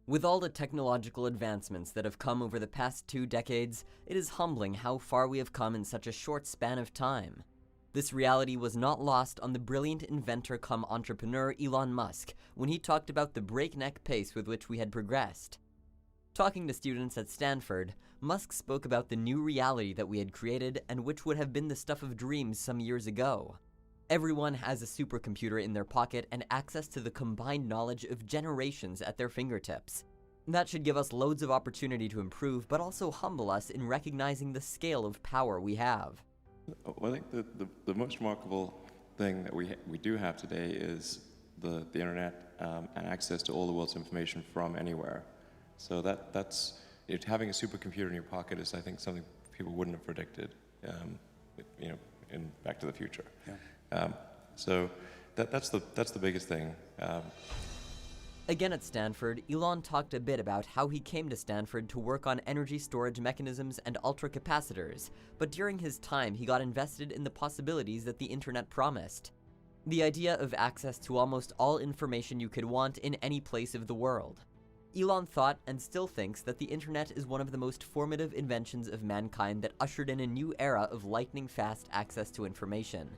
With all the technological advancements that have come over the past 2 decades, it is humbling how far we have come in such a short span of time. This reality was not lost on the brilliant inventor cum entrepreneur Elon Musk when he talked about the breakneck pace with which we had progressed. Talking to students at Stanford, Musk spoke about the new reality that we had created and which would have been the stuff of dreams some years ago. Everyone has a supercomputer in their pocket and access to the combined knowledge of generations at their fingertips. That should give us loads of opportunity to improve, but also humble us in recognizing the scale of power we have. Well, I think the most remarkable thing that we do have today is the internet and access to all the world's information from anywhere. So that's having a supercomputer in your pocket is, I think, something people wouldn't have predicted, in Back to the Future. Yeah. So that's the biggest thing. Again at Stanford, Elon talked a bit about how he came to Stanford to work on energy storage mechanisms and ultracapacitors, but during his time he got invested in the possibilities that the internet promised. The idea of access to almost all information you could want in any place of the world. Elon thought and still thinks that the internet is one of the most formative inventions of mankind that ushered in a new era of lightning-fast access to information.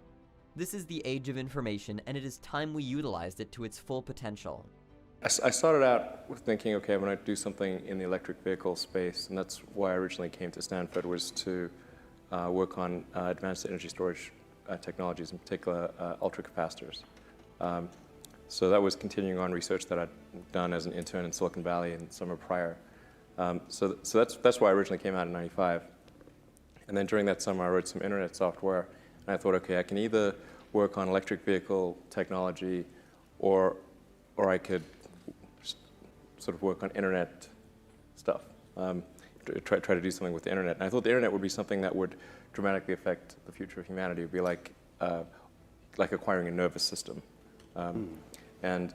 This is the age of information, and it is time we utilized it to its full potential. I started out with thinking, okay, I'm going to do something in the electric vehicle space, and that's why I originally came to Stanford, was to work on advanced energy storage technologies, in particular ultracapacitors. So that was continuing on research that I'd done as an intern in Silicon Valley in the summer prior. So that's why I originally came out in '95. And then during that summer, I wrote some internet software, and I thought, okay, I can either work on electric vehicle technology, or I could sort of work on internet stuff, try to do something with the internet. And I thought the internet would be something that would dramatically affect the future of humanity. It would be like acquiring a nervous system. And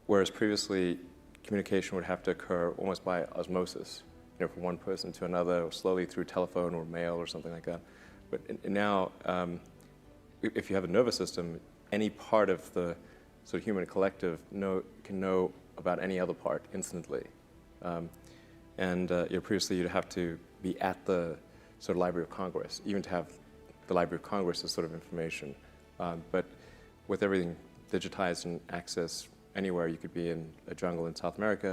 whereas previously communication would have to occur almost by osmosis, from one person to another, or slowly through telephone or mail or something like that. But now, if you have a nervous system, any part of the sort of human collective can know about any other part instantly. Previously you'd have to be at the sort of Library of Congress, even to have the Library of Congress's sort of information. But with everything digitized and access anywhere, you could be in a jungle in South America,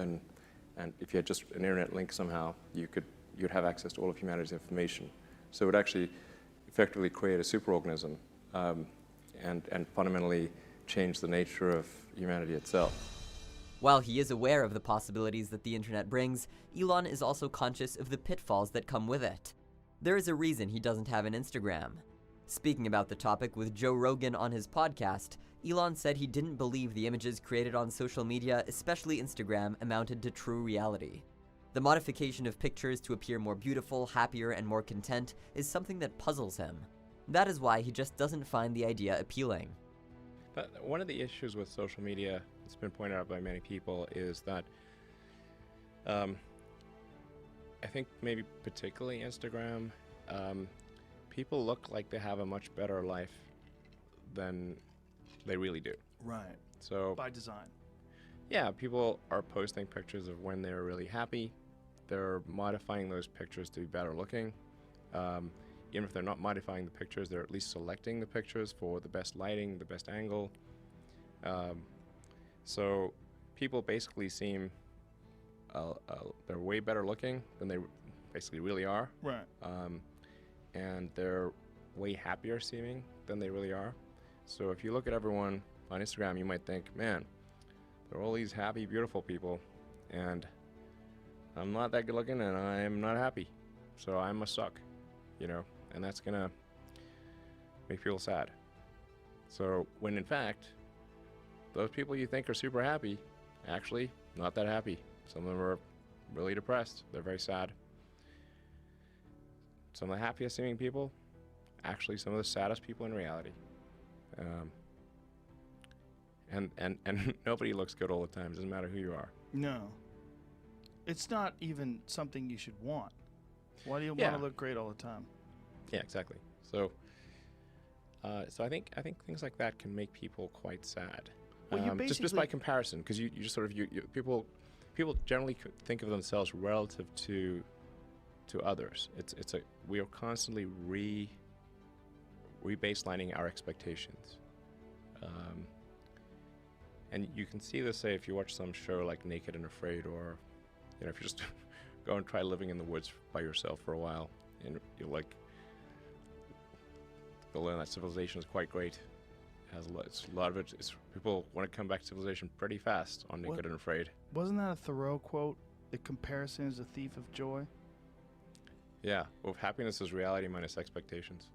and if you had just an internet link somehow, you'd have access to all of humanity's information. So it would actually effectively create a superorganism and fundamentally change the nature of humanity itself. While he is aware of the possibilities that the internet brings, Elon is also conscious of the pitfalls that come with it. There is a reason he doesn't have an Instagram. Speaking about the topic with Joe Rogan on his podcast, Elon said he didn't believe the images created on social media, especially Instagram, amounted to true reality. The modification of pictures to appear more beautiful, happier, and more content is something that puzzles him. That is why he just doesn't find the idea appealing. But one of the issues with social media, it's been pointed out by many people, is that I think maybe particularly Instagram, people look like they have a much better life than they really do. Right. So by design. Yeah, people are posting pictures of when they're really happy. They're modifying those pictures to be better looking. Even if they're not modifying the pictures, they're at least selecting the pictures for the best lighting, the best angle. So people basically seem they're way better looking than they basically really are. Right. And they're way happier seeming than they really are. So if you look at everyone on Instagram, you might think, man, there are all these happy, beautiful people, and I'm not that good looking, and I'm not happy. So I must suck, and that's gonna make people sad. So when in fact, those people you think are super happy, actually not that happy. Some of them are really depressed. They're very sad. Some of the happiest seeming people, actually some of the saddest people in reality. And nobody looks good all the time. It doesn't matter who you are. No. It's not even something you should want. Why do you want to look great all the time? Yeah, exactly. So I think things like that can make people quite sad. Well, just by comparison, because you just sort of people people generally think of themselves relative to others. We are constantly re-baselining our expectations. And you can see this, say, if you watch some show like Naked and Afraid, or if you just go and try living in the woods by yourself for a while, and you'll learn that civilization is quite great. It has a lot of it. People want to come back to civilization pretty fast on Naked and Afraid. Wasn't that a Thoreau quote? The comparison is a thief of joy. Yeah, well, happiness is reality minus expectations.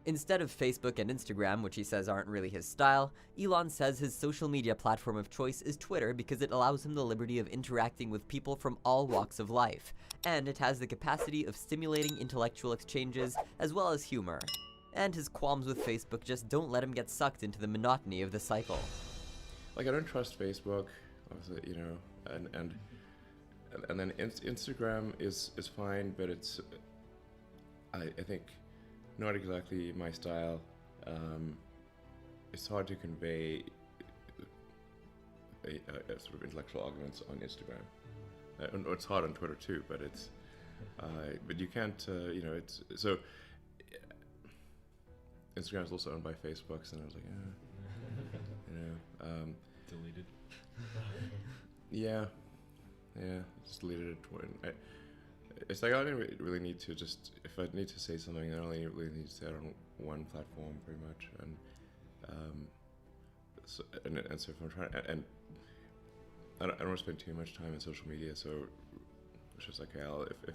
Instead of Facebook and Instagram, which he says aren't really his style, Elon says his social media platform of choice is Twitter because it allows him the liberty of interacting with people from all walks of life, and it has the capacity of stimulating intellectual exchanges as well as humor. And his qualms with Facebook just don't let him get sucked into the monotony of the cycle. Like, I don't trust Facebook, obviously, and then Instagram is fine, but it's, I think, not exactly my style. It's hard to convey a sort of intellectual arguments on Instagram. It's hard on Twitter too, but it's, but you can't, it's, so Instagram is also owned by Facebook, and I was like, Deleted. yeah, just deleted it. It's like I don't really need to just, if I need to say something, I only really need to say it on one platform pretty much, and so if I'm trying, and I don't want to spend too much time on social media, so it's just like, if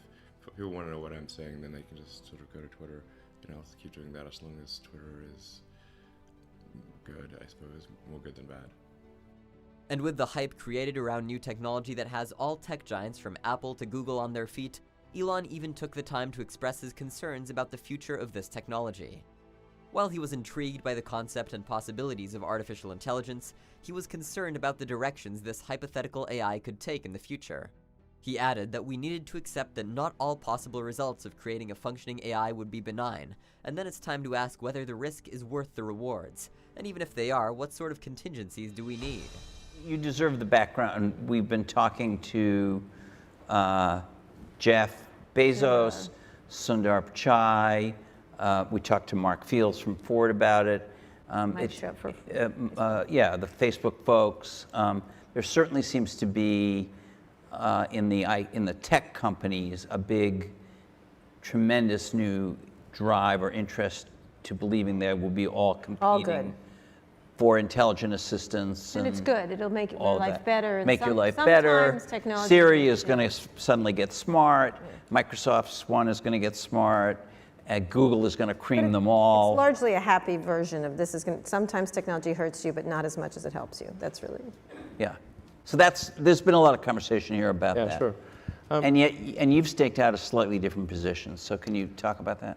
people want to know what I'm saying, then they can just sort of go to Twitter, and I'll keep doing that as long as Twitter is good, I suppose, more good than bad. And with the hype created around new technology that has all tech giants from Apple to Google on their feet, Elon even took the time to express his concerns about the future of this technology. While he was intrigued by the concept and possibilities of artificial intelligence, he was concerned about the directions this hypothetical AI could take in the future. He added that we needed to accept that not all possible results of creating a functioning AI would be benign, and then it's time to ask whether the risk is worth the rewards, and even if they are, what sort of contingencies do we need? You deserve the background. We've been talking to Jeff Bezos, Sundar Pichai. We talked to Mark Fields from Ford about it. The Facebook folks. There certainly seems to be in the tech companies a big, tremendous new drive or interest to believing they will be all competing. All good. For intelligent assistance. And it's good. It'll make your life better. And Make your life better. Technology Siri is going to suddenly get smart. Microsoft's one is going to get smart. And Google is going to cream them all. It's largely a happy version of this. Sometimes technology hurts you, but not as much as it helps you. That's really. Yeah. So there's been a lot of conversation here about that. Yeah, sure. And you've staked out a slightly different position. So can you talk about that?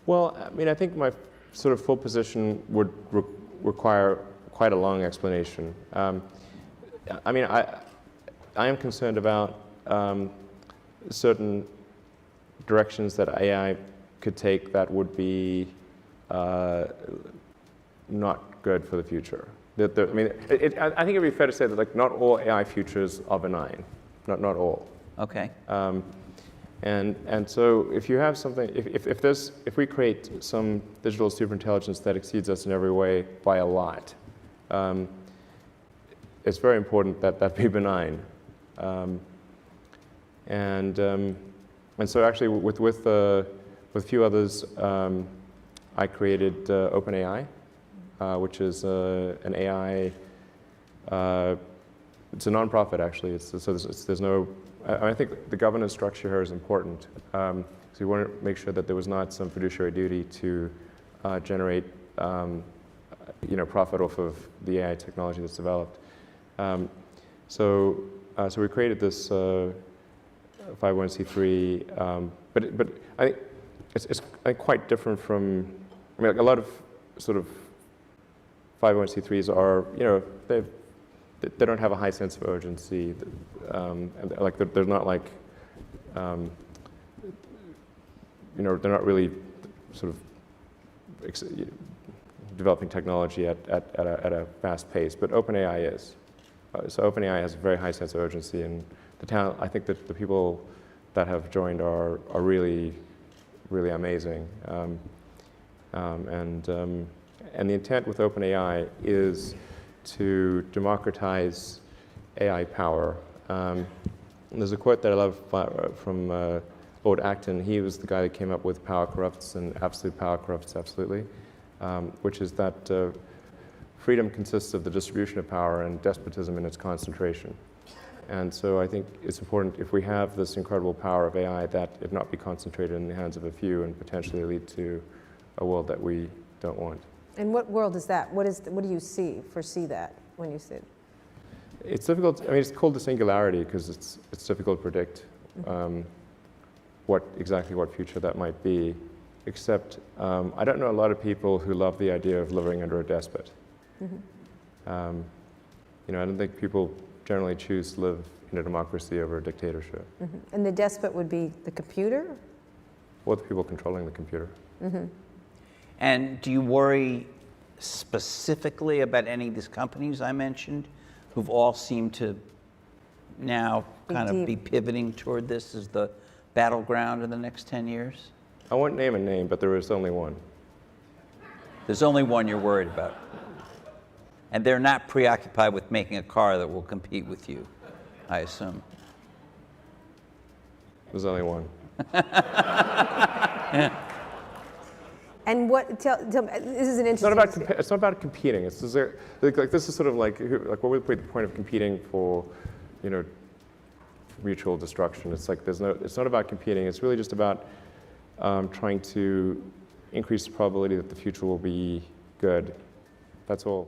Well, I mean, I think my sort of full position would require quite a long explanation. I mean, I am concerned about certain directions that AI could take that would be not good for the future. I mean, I think it'd be fair to say that like not all AI futures are benign, not all. Okay. And so if you have something, if we create some digital superintelligence that exceeds us in every way by a lot, it's very important that that be benign. And so actually with a few others, I created OpenAI, which is an AI. It's a nonprofit actually. There's no. I think the governance structure here is important. So we want to make sure that there was not some fiduciary duty to generate, profit off of the AI technology that's developed. So we created this 501c3, but I think it's quite different from. I mean, like a lot of sort of 501c3s are, they don't have a high sense of urgency, and like they're not like, they're not really sort of developing technology at a fast pace. But OpenAI is, So OpenAI has a very high sense of urgency, and the talent, I think that the people that have joined are really, really amazing. And the intent with OpenAI is to democratize AI power. There's a quote that I love from Lord Acton. He was the guy that came up with power corrupts and absolute power corrupts absolutely, which is that freedom consists of the distribution of power and despotism in its concentration. And so I think it's important, if we have this incredible power of AI, that it not be concentrated in the hands of a few and potentially lead to a world that we don't want. And what world is that? What do you foresee that when you see it? It's difficult. I mean, it's called the singularity because it's difficult to predict exactly what future that might be. Except I don't know a lot of people who love the idea of living under a despot. I don't think people generally choose to live in a democracy over a dictatorship. And the despot would be the computer? Or the people controlling the computer. And do you worry specifically about any of these companies I mentioned, who've all seemed to now kind of be pivoting toward this as the battleground in the next 10 years? I won't name a name, but there is only one. There's only one you're worried about. And they're not preoccupied with making a car that will compete with you, I assume. There's only one. And what? Tell me, this is an interesting. It's not about competing. It's this is sort of like what would be the point of competing for, mutual destruction? It's like It's not about competing. It's really just about trying to increase the probability that the future will be good. That's all.